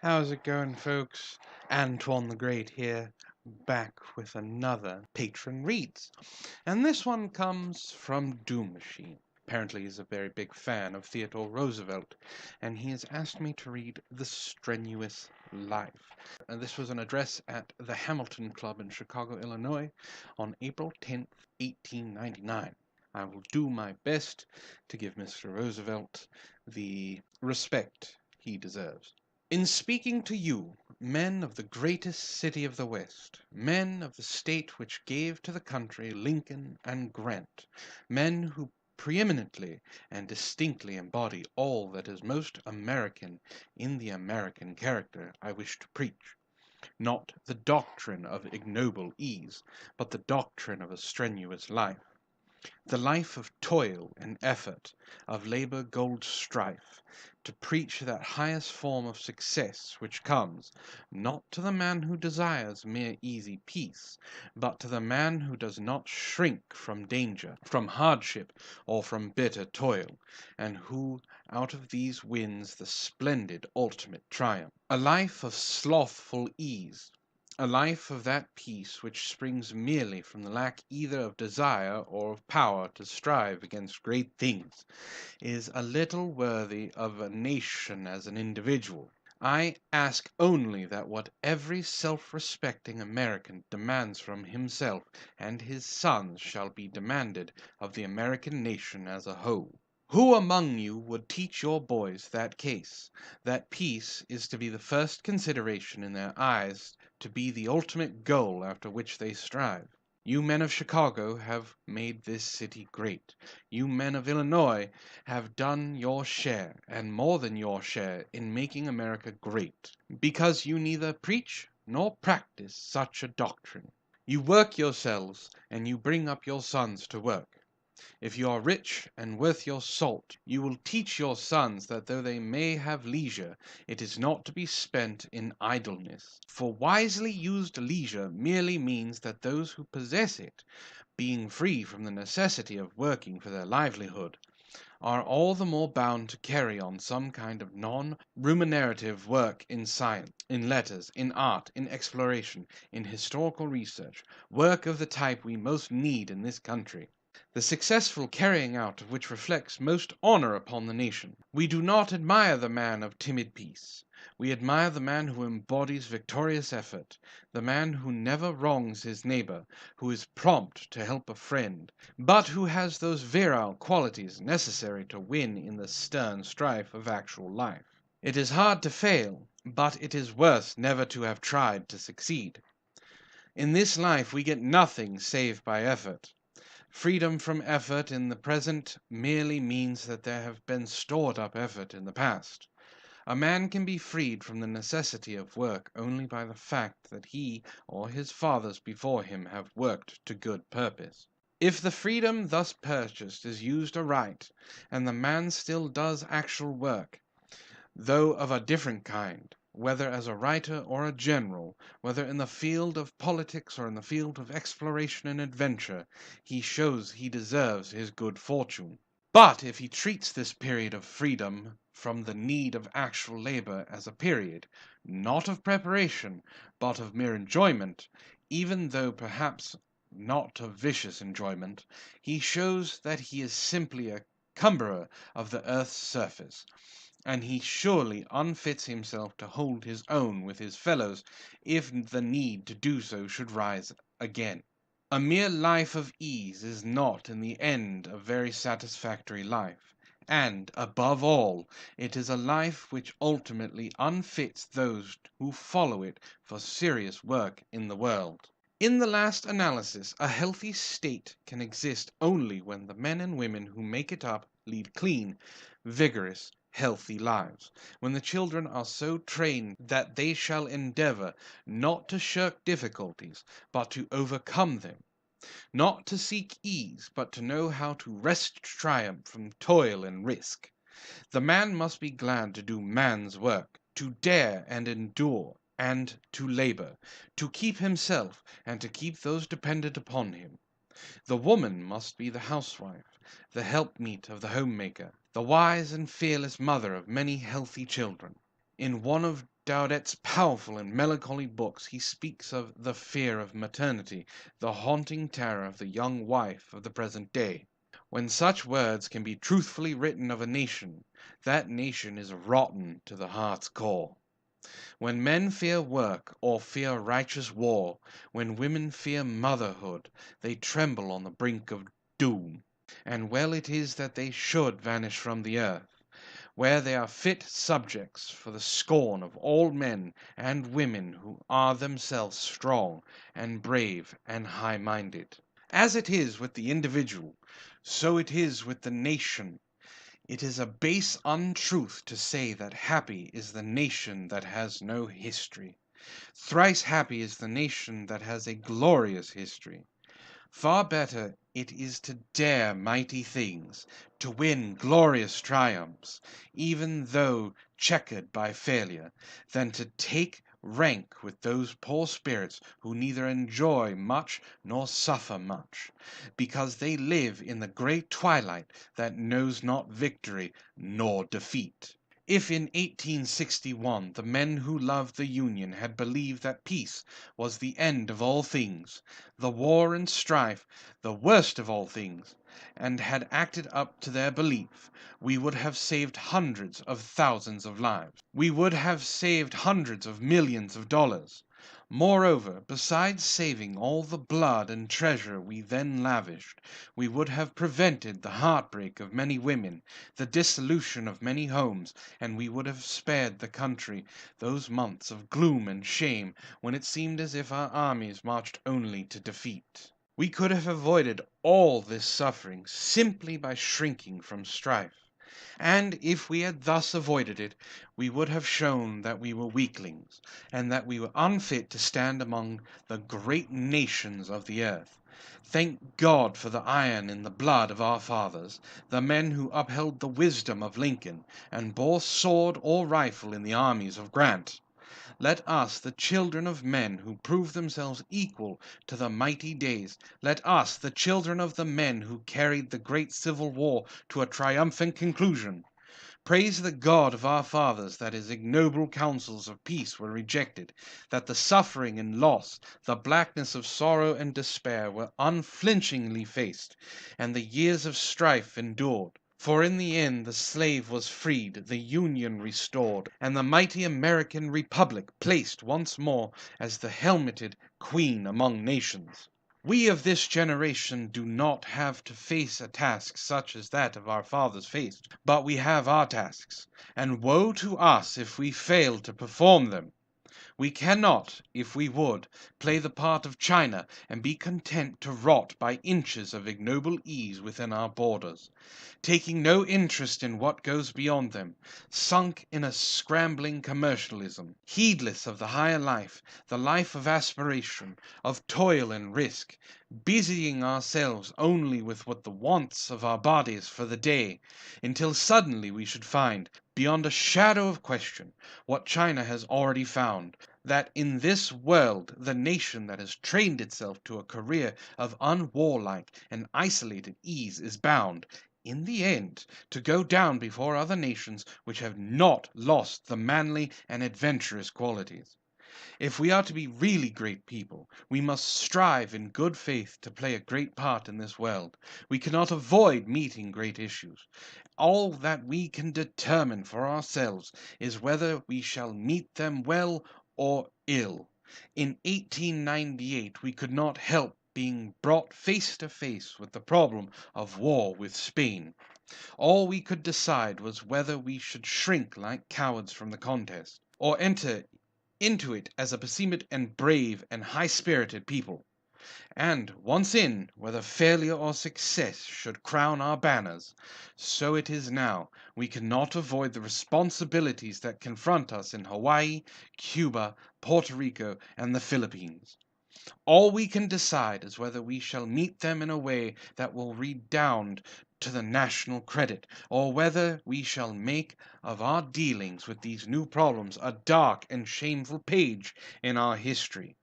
How's it going, folks? Antoine the Great here, back with another Patron Reads. And this one comes from Doom Machine. Apparently he's a very big fan of Theodore Roosevelt, and he has asked me to read The Strenuous Life. And this was an address at the Hamilton Club in Chicago, Illinois, on April 10th, 1899. I will do my best to give Mr. Roosevelt the respect he deserves. In speaking to you, men of the greatest city of the West, men of the state which gave to the country Lincoln and Grant, men who preeminently and distinctly embody all that is most American in the American character, I wish to preach, not the doctrine of ignoble ease, but the doctrine of a strenuous life. The life of toil and effort, of labor gold strife, to preach that highest form of success which comes, not to the man who desires mere easy peace, but to the man who does not shrink from danger, from hardship, or from bitter toil, and who out of these wins the splendid ultimate triumph. A life of slothful ease, a life of that peace which springs merely from the lack either of desire or of power to strive against great things, is a little worthy of a nation as an individual. I ask only that what every self-respecting American demands from himself and his sons shall be demanded of the American nation as a whole. Who among you would teach your boys that peace is to be the first consideration in their eyes, to be the ultimate goal after which they strive? You men of Chicago have made this city great. You men of Illinois have done your share, and more than your share, in making America great, because you neither preach nor practice such a doctrine. You work yourselves, and you bring up your sons to work. If you are rich and worth your salt, you will teach your sons that though they may have leisure, it is not to be spent in idleness. For wisely used leisure merely means that those who possess it, being free from the necessity of working for their livelihood, are all the more bound to carry on some kind of non-remunerative work in science, in letters, in art, in exploration, in historical research, work of the type we most need in this country, the successful carrying out of which reflects most honor upon the nation. We do not admire the man of timid peace. We admire the man who embodies victorious effort, the man who never wrongs his neighbor, who is prompt to help a friend, but who has those virile qualities necessary to win in the stern strife of actual life. It is hard to fail, but it is worse never to have tried to succeed. In this life we get nothing save by effort. Freedom from effort in the present merely means that there have been stored up effort in the past. A man can be freed from the necessity of work only by the fact that he or his fathers before him have worked to good purpose. If the freedom thus purchased is used aright, and the man still does actual work, though of a different kind, whether as a writer or a general, whether in the field of politics or in the field of exploration and adventure, he shows he deserves his good fortune. But if he treats this period of freedom from the need of actual labor as a period, not of preparation, but of mere enjoyment, even though perhaps not of vicious enjoyment, he shows that he is simply a cumberer of the earth's surface, and he surely unfits himself to hold his own with his fellows if the need to do so should rise again. A mere life of ease is not in the end a very satisfactory life, and, above all, it is a life which ultimately unfits those who follow it for serious work in the world. In the last analysis, a healthy state can exist only when the men and women who make it up lead clean, vigorous, healthy lives, when the children are so trained that they shall endeavor not to shirk difficulties, but to overcome them, not to seek ease, but to know how to wrest triumph from toil and risk. The man must be glad to do man's work, to dare and endure, and to labor, to keep himself and to keep those dependent upon him. The woman must be the housewife, the helpmeet of the homemaker, the wise and fearless mother of many healthy children. In one of Daudet's powerful and melancholy books he speaks of the fear of maternity, the haunting terror of the young wife of the present day. When such words can be truthfully written of a nation, that nation is rotten to the heart's core. When men fear work or fear righteous war, when women fear motherhood, they tremble on the brink of doom. And well it is that they should vanish from the earth, where they are fit subjects for the scorn of all men and women who are themselves strong and brave and high-minded. As it is with the individual, so it is with the nation. It is a base untruth to say that happy is the nation that has no history. Thrice happy is the nation that has a glorious history. Far better it is to dare mighty things, to win glorious triumphs, even though checkered by failure, than to take rank with those poor spirits who neither enjoy much nor suffer much, because they live in the great twilight that knows not victory nor defeat. If in 1861 the men who loved the Union had believed that peace was the end of all things, the war and strife the worst of all things, and had acted up to their belief, we would have saved hundreds of thousands of lives. We would have saved hundreds of millions of dollars. Moreover, besides saving all the blood and treasure we then lavished, we would have prevented the heartbreak of many women, the dissolution of many homes, and we would have spared the country those months of gloom and shame when it seemed as if our armies marched only to defeat. We could have avoided all this suffering simply by shrinking from strife. And if we had thus avoided it, we would have shown that we were weaklings, and that we were unfit to stand among the great nations of the earth. Thank God for the iron in the blood of our fathers, the men who upheld the wisdom of Lincoln, and bore sword or rifle in the armies of Grant. Let us, the children of men who proved themselves equal to the mighty days, let us, the children of the men who carried the great Civil War to a triumphant conclusion, praise the God of our fathers that his ignoble counsels of peace were rejected, that the suffering and loss, the blackness of sorrow and despair were unflinchingly faced, and the years of strife endured. For in the end the slave was freed, the Union restored, and the mighty American Republic placed once more as the helmeted queen among nations. We of this generation do not have to face a task such as that of our fathers faced, but we have our tasks, and woe to us if we fail to perform them. We cannot, if we would, play the part of China and be content to rot by inches of ignoble ease within our borders, taking no interest in what goes beyond them, sunk in a scrambling commercialism, heedless of the higher life, the life of aspiration, of toil and risk, busying ourselves only with what the wants of our bodies for the day, until suddenly we should find, beyond a shadow of question, what China has already found, that in this world the nation that has trained itself to a career of unwarlike and isolated ease is bound, in the end, to go down before other nations which have not lost the manly and adventurous qualities. If we are to be really great people, we must strive in good faith to play a great part in this world. We cannot avoid meeting great issues. All that we can determine for ourselves is whether we shall meet them well or ill. In 1898 we could not help being brought face to face with the problem of war with Spain. All we could decide was whether we should shrink like cowards from the contest, or enter into it as a beseemed and brave and high-spirited people. And once in, whether failure or success should crown our banners. So it is now. We cannot avoid the responsibilities that confront us in Hawaii, Cuba, Puerto Rico, and the Philippines. All we can decide is whether we shall meet them in a way that will redound to the national credit, or whether we shall make of our dealings with these new problems a dark and shameful page in our history.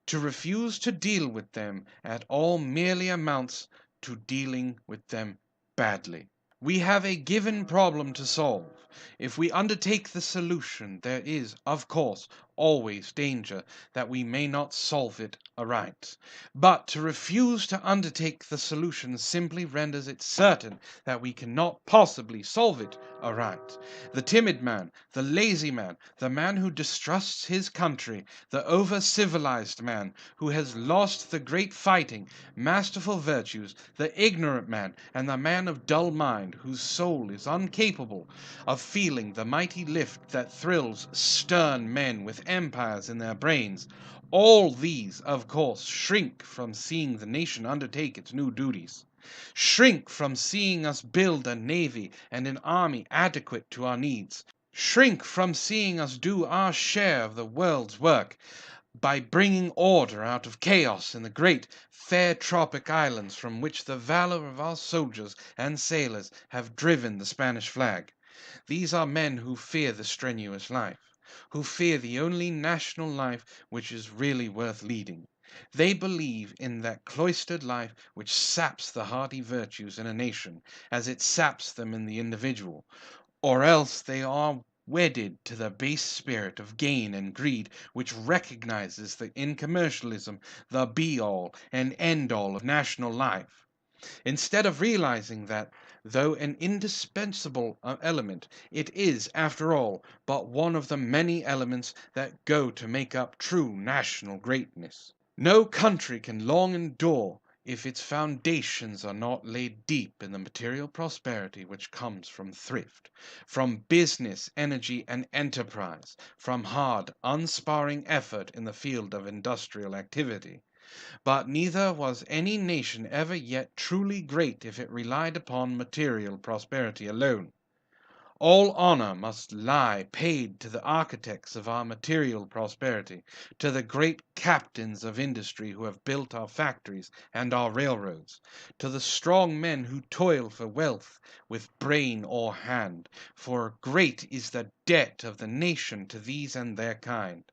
To refuse to deal with them at all merely amounts to dealing with them badly. We have a given problem to solve. If we undertake the solution, there is, of course, always danger that we may not solve it aright. But to refuse to undertake the solution simply renders it certain that we cannot possibly solve it aright. The timid man, the lazy man, the man who distrusts his country, the over-civilized man who has lost the great fighting, masterful virtues, the ignorant man, and the man of dull mind, whose soul is incapable of feeling the mighty lift that thrills stern men with empires in their brains, all these, of course, shrink from seeing the nation undertake its new duties, shrink from seeing us build a navy and an army adequate to our needs, shrink from seeing us do our share of the world's work by bringing order out of chaos in the great, fair tropic islands from which the valor of our soldiers and sailors have driven the Spanish flag. These are men who fear the strenuous life, who fear the only national life which is really worth leading. They believe in that cloistered life which saps the hardy virtues in a nation, as it saps them in the individual, or else they are wedded to the base spirit of gain and greed which recognizes in commercialism the be-all and end-all of national life. Instead of realizing that, though an indispensable element, it is, after all, but one of the many elements that go to make up true national greatness. No country can long endure if its foundations are not laid deep in the material prosperity which comes from thrift, from business, energy, and enterprise, from hard, unsparing effort in the field of industrial activity. But neither was any nation ever yet truly great if it relied upon material prosperity alone. All honor must lie paid to the architects of our material prosperity, to the great captains of industry who have built our factories and our railroads, to the strong men who toil for wealth with brain or hand, for great is the debt of the nation to these and their kind.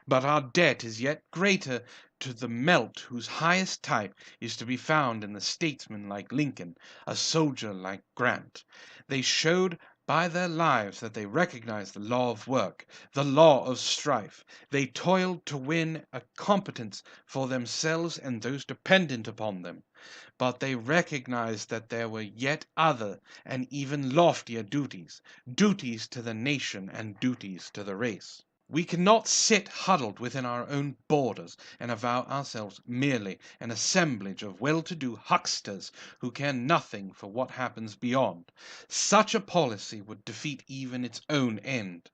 But our debt is yet greater to the melt whose highest type is to be found in the statesman like Lincoln, a soldier like Grant. They showed by their lives that they recognized the law of work, the law of strife. They toiled to win a competence for themselves and those dependent upon them. But they recognized that there were yet other and even loftier duties, duties to the nation and duties to the race. We cannot sit huddled within our own borders and avow ourselves merely an assemblage of well-to-do hucksters who care nothing for what happens beyond. Such a policy would defeat even its own end.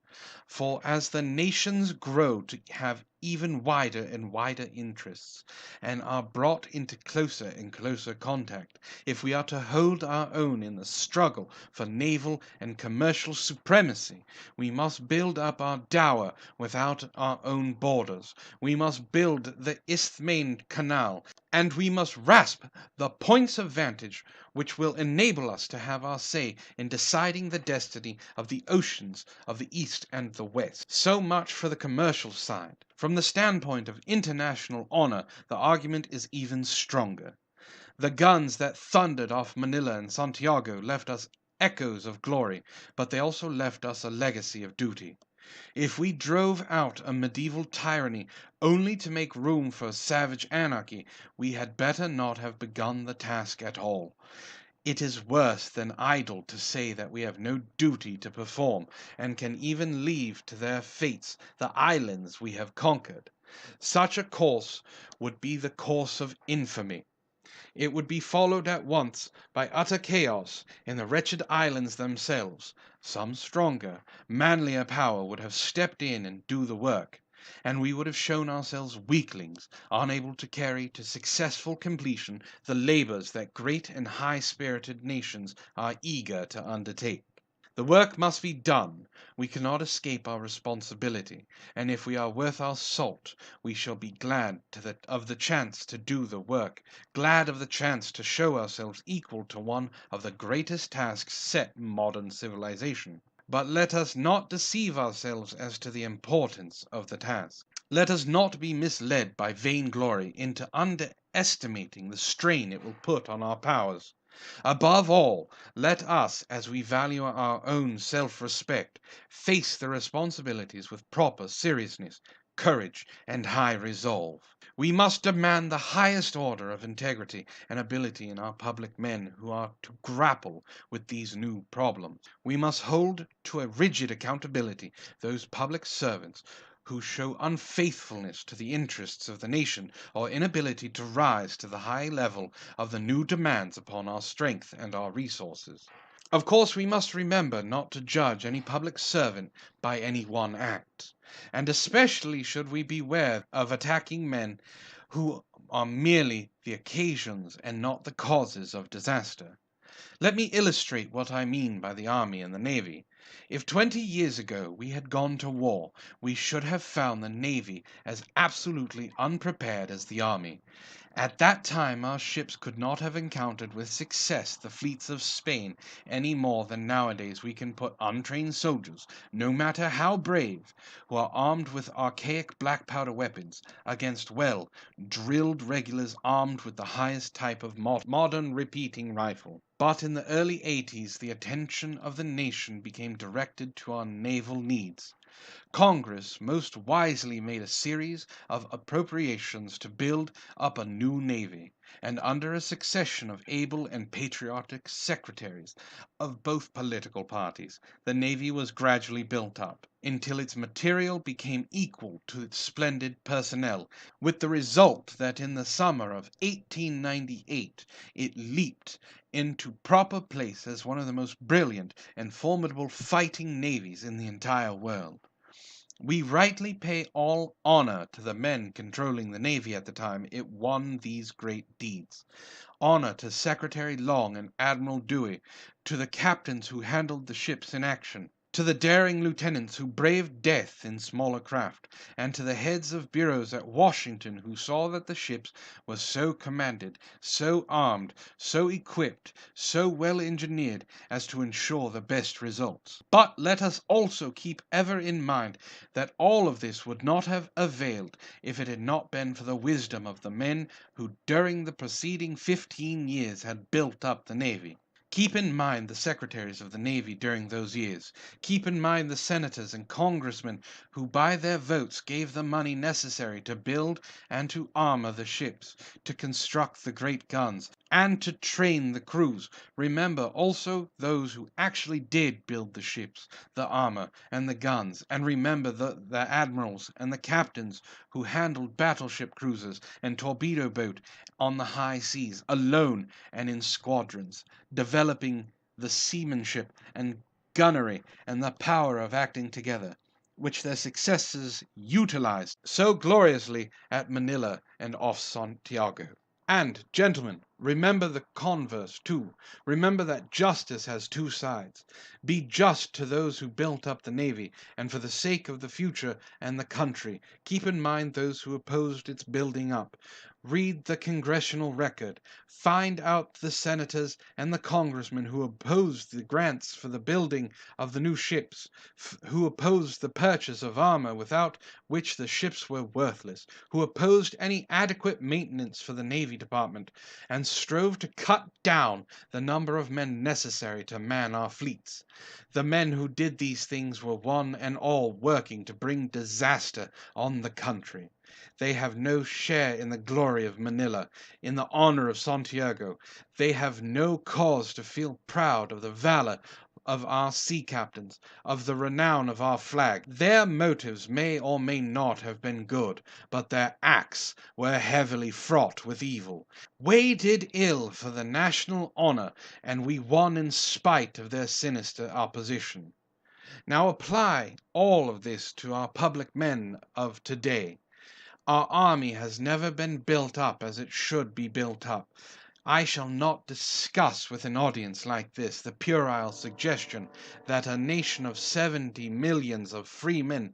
For as the nations grow to have even wider and wider interests, and are brought into closer and closer contact, if we are to hold our own in the struggle for naval and commercial supremacy, we must build up our dower without our own borders. We must build the Isthmian Canal, and we must rasp the points of vantage which will enable us to have our say in deciding the destiny of the oceans of the East and the West. So much for the commercial side. From the standpoint of international honor, the argument is even stronger. The guns that thundered off Manila and Santiago left us echoes of glory, but they also left us a legacy of duty. If we drove out a medieval tyranny only to make room for savage anarchy, we had better not have begun the task at all. It is worse than idle to say that we have no duty to perform, and can even leave to their fates the islands we have conquered. Such a course would be the course of infamy. It would be followed at once by utter chaos in the wretched islands themselves. Some stronger, manlier power would have stepped in and do the work, and we would have shown ourselves weaklings, unable to carry to successful completion the labors that great and high-spirited nations are eager to undertake. The work must be done. We cannot escape our responsibility, and if we are worth our salt, we shall be glad of the chance to do the work, glad of the chance to show ourselves equal to one of the greatest tasks set in modern civilization. But let us not deceive ourselves as to the importance of the task. Let us not be misled by vainglory into underestimating the strain it will put on our powers. Above all, let us, as we value our own self-respect, face the responsibilities with proper seriousness, courage, and high resolve. We must demand the highest order of integrity and ability in our public men who are to grapple with these new problems. We must hold to a rigid accountability those public servants who show unfaithfulness to the interests of the nation or inability to rise to the high level of the new demands upon our strength and our resources. Of course, we must remember not to judge any public servant by any one act, and especially should we beware of attacking men who are merely the occasions and not the causes of disaster. Let me illustrate what I mean by the Army and the Navy. If 20 years ago we had gone to war, we should have found the Navy as absolutely unprepared as the Army. At that time our ships could not have encountered with success the fleets of Spain any more than nowadays we can put untrained soldiers, no matter how brave, who are armed with archaic black powder weapons, against well-drilled regulars armed with the highest type of modern repeating rifle. But in the early 80s the attention of the nation became directed to our naval needs. Congress most wisely made a series of appropriations to build up a new navy, and under a succession of able and patriotic secretaries of both political parties, the navy was gradually built up, until its material became equal to its splendid personnel, with the result that in the summer of 1898 it leaped into proper place as one of the most brilliant and formidable fighting navies in the entire world. We rightly pay all honor to the men controlling the Navy at the time it won these great deeds. Honor to Secretary Long and Admiral Dewey, to the captains who handled the ships in action, to the daring lieutenants who braved death in smaller craft, and to the heads of bureaus at Washington who saw that the ships were so commanded, so armed, so equipped, so well engineered as to ensure the best results. But let us also keep ever in mind that all of this would not have availed if it had not been for the wisdom of the men who during the preceding 15 years had built up the Navy. Keep in mind the secretaries of the Navy during those years. Keep in mind the senators and congressmen who by their votes gave the money necessary to build and to armor the ships, to construct the great guns, and to train the crews. Remember also those who actually did build the ships, the armor, and the guns, and remember the admirals and the captains who handled battleship cruisers and torpedo boat on the high seas, alone and in squadrons, developing the seamanship and gunnery and the power of acting together, which their successors utilized so gloriously at Manila and off Santiago. And, gentlemen, remember the converse too. Remember that justice has two sides. Be just to those who built up the Navy, and for the sake of the future and the country, keep in mind those who opposed its building up. Read the congressional record. Find out the senators and the congressmen who opposed the grants for the building of the new ships, who opposed the purchase of armor without which the ships were worthless, who opposed any adequate maintenance for the Navy Department, and strove to cut down the number of men necessary to man our fleets. The men who did these things were one and all working to bring disaster on the country. They have no share in the glory of Manila, in the honor of Santiago. They have no cause to feel proud of the valor of our sea captains, of the renown of our flag. Their motives may or may not have been good, but their acts were heavily fraught with evil. We did ill for the national honor, and we won in spite of their sinister opposition. Now apply all of this to our public men of today. Our army has never been built up as it should be built up. I shall not discuss with an audience like this the puerile suggestion that a nation of 70 millions of free men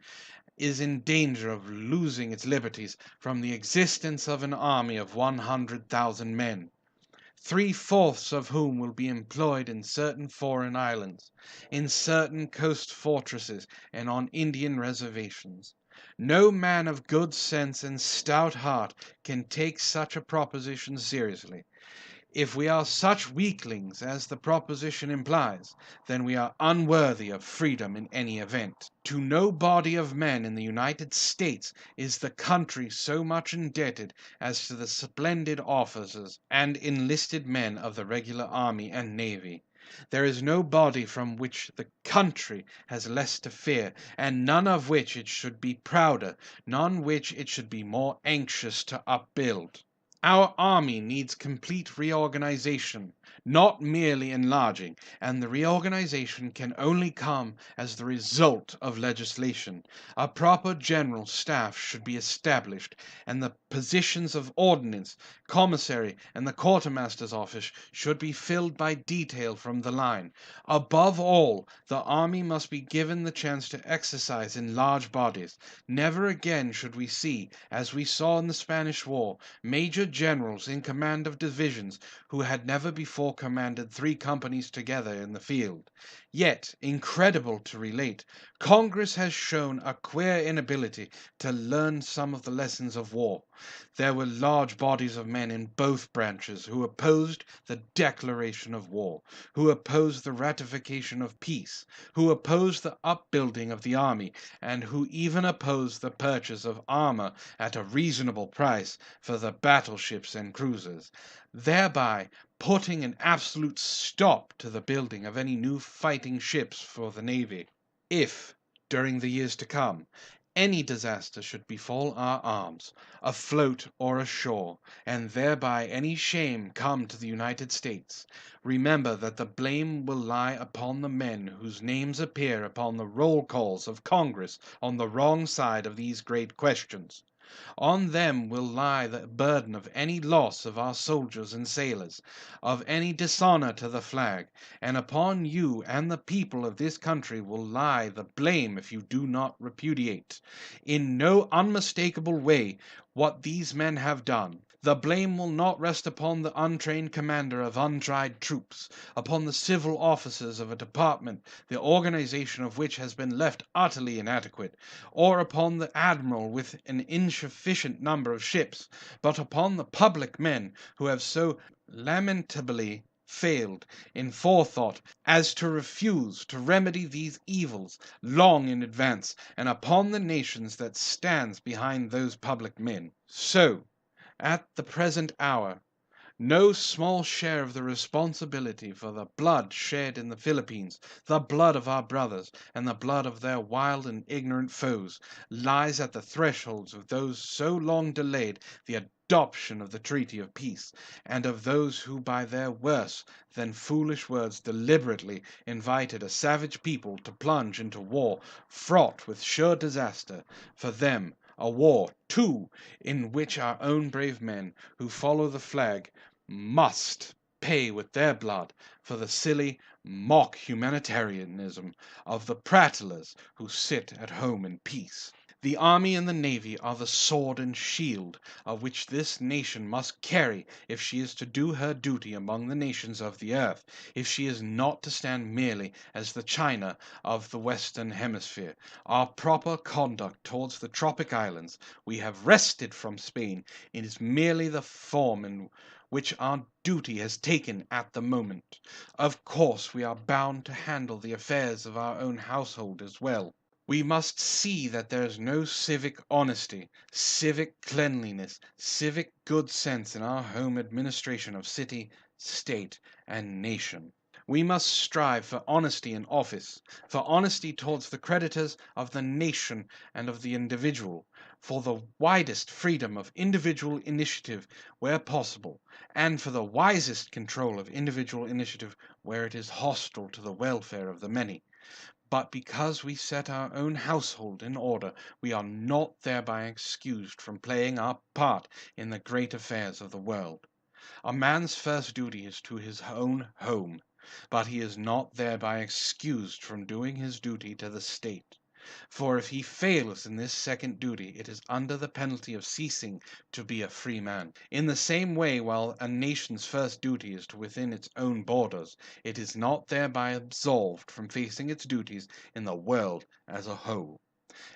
is in danger of losing its liberties from the existence of an army of 100,000 men, 3/4 of whom will be employed in certain foreign islands, in certain coast fortresses, and on Indian reservations. No man of good sense and stout heart can take such a proposition seriously. If we are such weaklings as the proposition implies, then we are unworthy of freedom in any event. To no body of men in the United States is the country so much indebted as to the splendid officers and enlisted men of the regular army and navy. There is no body from which the country has less to fear, and none of which it should be prouder, none which it should be more anxious to upbuild. Our army needs complete reorganization, not merely enlarging, and the reorganization can only come as the result of legislation. A proper general staff should be established, and the positions of ordnance, commissary, and the quartermaster's office should be filled by detail from the line. Above all, the army must be given the chance to exercise in large bodies. Never again should we see, as we saw in the Spanish War, major generals in command of divisions who had never before commanded 3 companies together in the field. Yet, incredible to relate, Congress has shown a queer inability to learn some of the lessons of war. There were large bodies of men in both branches who opposed the declaration of war, who opposed the ratification of peace, who opposed the upbuilding of the army, and who even opposed the purchase of armor at a reasonable price for the battleships and cruisers, thereby putting an absolute stop to the building of any new fighting ships for the Navy. If, during the years to come, any disaster should befall our arms, afloat or ashore, and thereby any shame come to the United States, remember that the blame will lie upon the men whose names appear upon the roll calls of Congress on the wrong side of these great questions. On them will lie the burden of any loss of our soldiers and sailors, of any dishonor to the flag, and upon you and the people of this country will lie the blame if you do not repudiate, in no unmistakable way, what these men have done. The blame will not rest upon the untrained commander of untried troops, upon the civil officers of a department the organization of which has been left utterly inadequate, or upon the admiral with an insufficient number of ships, but upon the public men who have so lamentably failed in forethought as to refuse to remedy these evils long in advance, and upon the nations that stands behind those public men. So, at the present hour, no small share of the responsibility for the blood shed in the Philippines, the blood of our brothers, and the blood of their wild and ignorant foes, lies at the thresholds of those so long delayed the adoption of the treaty of peace, and of those who by their worse than foolish words deliberately invited a savage people to plunge into war fraught with sure disaster for them, a war, too, in which our own brave men, who follow the flag, must pay with their blood for the silly mock humanitarianism of the prattlers who sit at home in peace. The army and the navy are the sword and shield of which this nation must carry if she is to do her duty among the nations of the earth, if she is not to stand merely as the China of the Western Hemisphere. Our proper conduct towards the tropic islands we have wrested from Spain is merely the form in which our duty has taken at the moment. Of course, we are bound to handle the affairs of our own household as well. We must see that there is no civic honesty, civic cleanliness, civic good sense in our home administration of city, state, and nation. We must strive for honesty in office, for honesty towards the creditors of the nation and of the individual, for the widest freedom of individual initiative where possible, and for the wisest control of individual initiative where it is hostile to the welfare of the many. But because we set our own household in order, we are not thereby excused from playing our part in the great affairs of the world. A man's first duty is to his own home, but he is not thereby excused from doing his duty to the state. For if he fails in this second duty, it is under the penalty of ceasing to be a free man. In the same way, while a nation's first duty is to within its own borders, it is not thereby absolved from facing its duties in the world as a whole.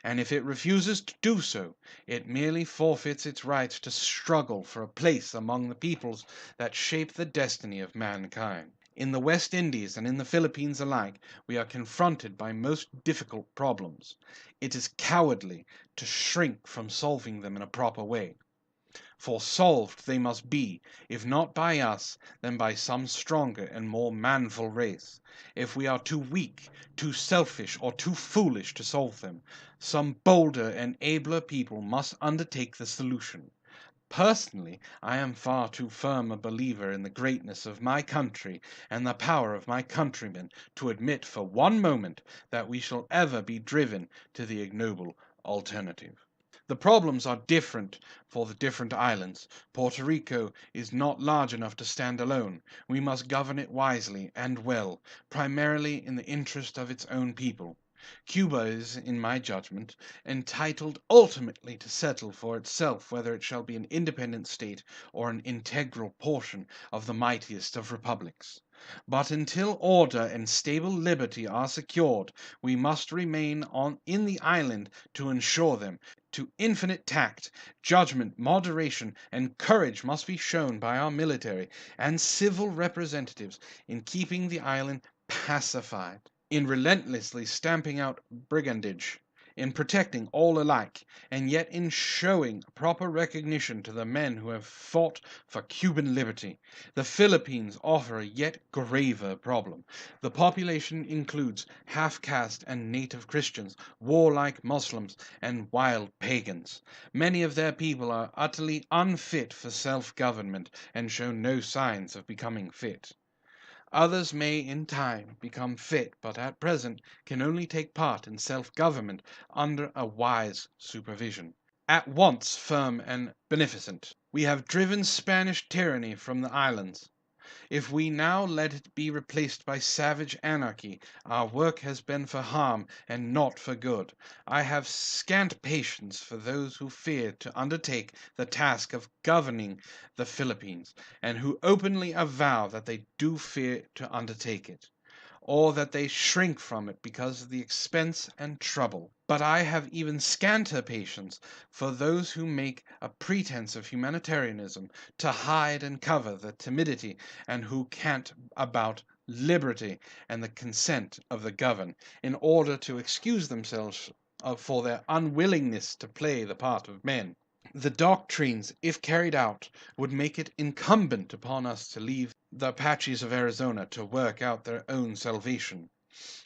and if it refuses to do so, it merely forfeits its right to struggle for a place among the peoples that shape the destiny of mankind. In the West Indies and in the Philippines alike, we are confronted by most difficult problems. It is cowardly to shrink from solving them in a proper way. For solved they must be, if not by us, then by some stronger and more manful race. If we are too weak, too selfish, or too foolish to solve them, some bolder and abler people must undertake the solution. Personally, I am far too firm a believer in the greatness of my country and the power of my countrymen to admit for one moment that we shall ever be driven to the ignoble alternative. The problems are different for the different islands. Puerto Rico is not large enough to stand alone. We must govern it wisely and well, primarily in the interest of its own people. Cuba is, in my judgment, entitled ultimately to settle for itself whether it shall be an independent state or an integral portion of the mightiest of republics. But until order and stable liberty are secured, we must remain in the island to ensure them. To infinite tact, judgment, moderation, and courage must be shown by our military and civil representatives in keeping the island pacified, in relentlessly stamping out brigandage, in protecting all alike, and yet in showing proper recognition to the men who have fought for Cuban liberty. The Philippines offer a yet graver problem. The population includes half-caste and native Christians, warlike Muslims, and wild pagans. Many of their people are utterly unfit for self-government and show no signs of becoming fit. Others may in time become fit, but at present can only take part in self-government under a wise supervision. At once firm and beneficent, we have driven Spanish tyranny from the islands. If we now let it be replaced by savage anarchy, our work has been for harm and not for good. I have scant patience for those who fear to undertake the task of governing the Philippines, and who openly avow that they do fear to undertake it, or that they shrink from it because of the expense and trouble. But I have even scanter patience for those who make a pretense of humanitarianism to hide and cover the timidity and who cant about liberty and the consent of the governed, in order to excuse themselves for their unwillingness to play the part of men. The doctrines, if carried out, would make it incumbent upon us to leave the Apaches of Arizona to work out their own salvation,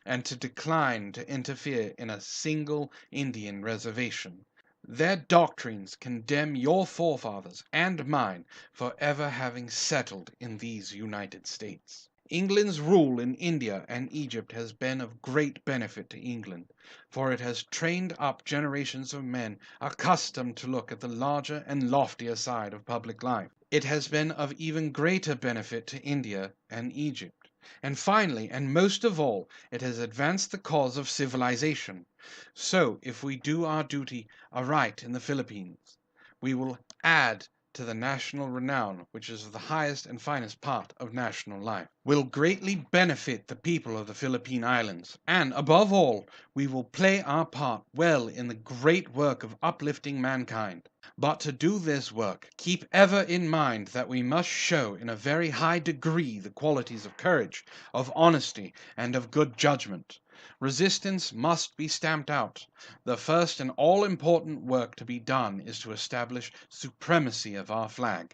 and to decline to interfere in a single Indian reservation. Their doctrines condemn your forefathers and mine for ever having settled in these United States. England's rule in India and Egypt has been of great benefit to England, for it has trained up generations of men accustomed to look at the larger and loftier side of public life. It has been of even greater benefit to India and Egypt. And finally, and most of all, it has advanced the cause of civilization. So, if we do our duty aright in the Philippines, we will add to the national renown, which is the highest and finest part of national life, will greatly benefit the people of the Philippine Islands, and, above all, we will play our part well in the great work of uplifting mankind. But to do this work, keep ever in mind that we must show in a very high degree the qualities of courage, of honesty, and of good judgment. Resistance must be stamped out. The first and all-important work to be done is to establish supremacy of our flag.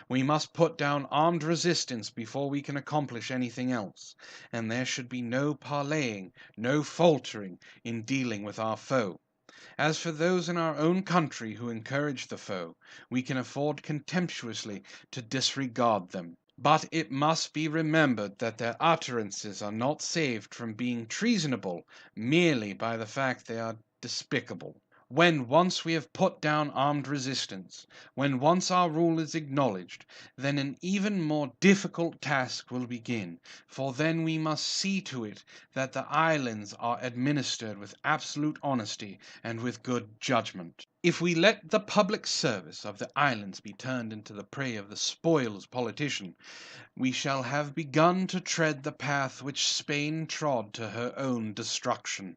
We must put down armed resistance before we can accomplish anything else, and there should be no parleying, no faltering in dealing with our foe. As for those in our own country who encourage the foe, we can afford contemptuously to disregard them. But it must be remembered that their utterances are not saved from being treasonable merely by the fact they are despicable. When once we have put down armed resistance, when once our rule is acknowledged, then an even more difficult task will begin, for then we must see to it that the islands are administered with absolute honesty and with good judgment. If we let the public service of the islands be turned into the prey of the spoils politician, we shall have begun to tread the path which Spain trod to her own destruction.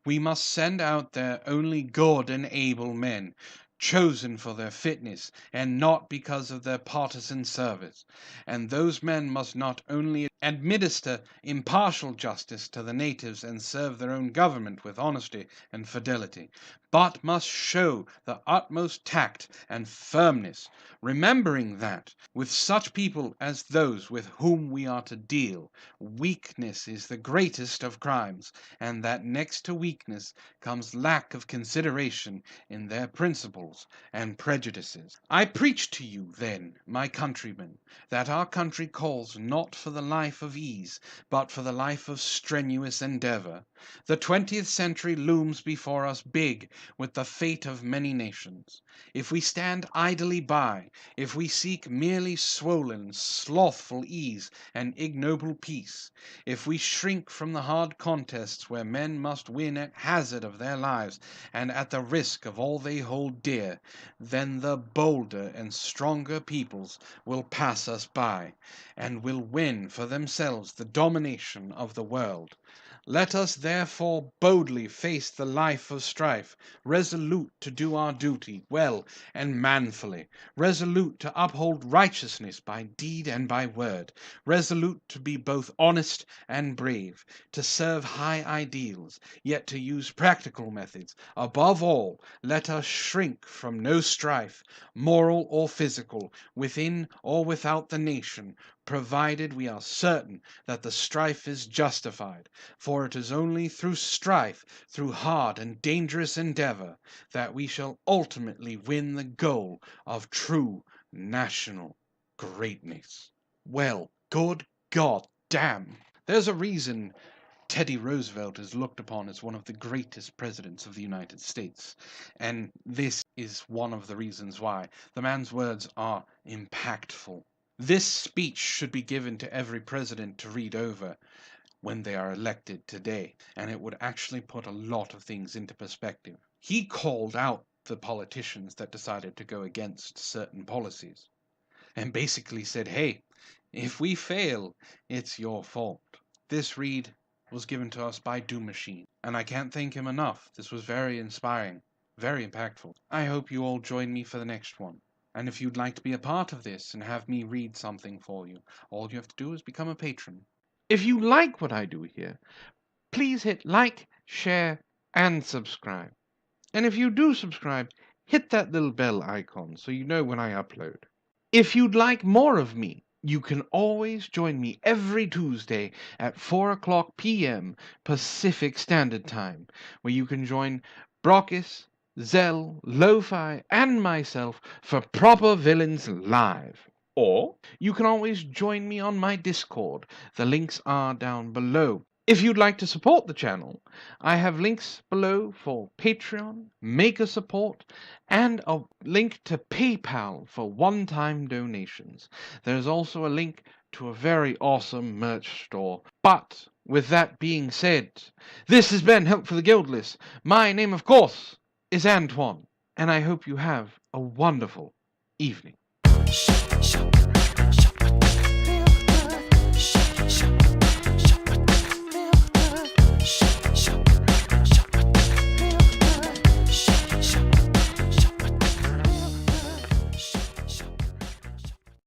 We must send out there only good and able men, chosen for their fitness and not because of their partisan service. And those men must not only administer impartial justice to the natives and serve their own government with honesty and fidelity, but must show the utmost tact and firmness, remembering that, with such people as those with whom we are to deal, weakness is the greatest of crimes, and that next to weakness comes lack of consideration in their principles and prejudices. I preach to you, then, my countrymen, that our country calls not for the life of ease, but for the life of strenuous endeavor. The 20th century looms before us big with the fate of many nations. If we stand idly by, if we seek merely swollen, slothful ease and ignoble peace, if we shrink from the hard contests where men must win at hazard of their lives and at the risk of all they hold dear, then the bolder and stronger peoples will pass us by, and will win for themselves the domination of the world. Let us therefore boldly face the life of strife, resolute to do our duty well and manfully, resolute to uphold righteousness by deed and by word, resolute to be both honest and brave, to serve high ideals, yet to use practical methods. Above all, let us shrink from no strife, moral or physical, within or without the nation, provided we are certain that the strife is justified, for it is only through strife, through hard and dangerous endeavor, that we shall ultimately win the goal of true national greatness. Well, good God damn! There's a reason Teddy Roosevelt is looked upon as one of the greatest presidents of the United States, and this is one of the reasons why. The man's words are impactful. This speech should be given to every president to read over when they are elected today, and it would actually put a lot of things into perspective. He called out the politicians that decided to go against certain policies and basically said, hey, if we fail, it's your fault. This read was given to us by Doom Machine, and I can't thank him enough. This was very inspiring, very impactful. I hope you all join me for the next one. And if you'd like to be a part of this and have me read something for you, all you have to do is become a patron. If you like what I do here, please hit like, share, and subscribe. And if you do subscribe, hit that little bell icon so you know when I upload. If you'd like more of me, you can always join me every Tuesday at 4 o'clock p.m. Pacific Standard Time, where you can join Brockus, Zell, Lo-Fi, and myself for Proper Villains Live. Or you can always join me on my Discord. The links are down below. If you'd like to support the channel, I have links below for Patreon, Maker Support, and a link to PayPal for one-time donations. There's also a link to a very awesome merch store. But with that being said, this has been Help for the Guildless. My name, of course, is Antoine, and I hope you have a wonderful evening.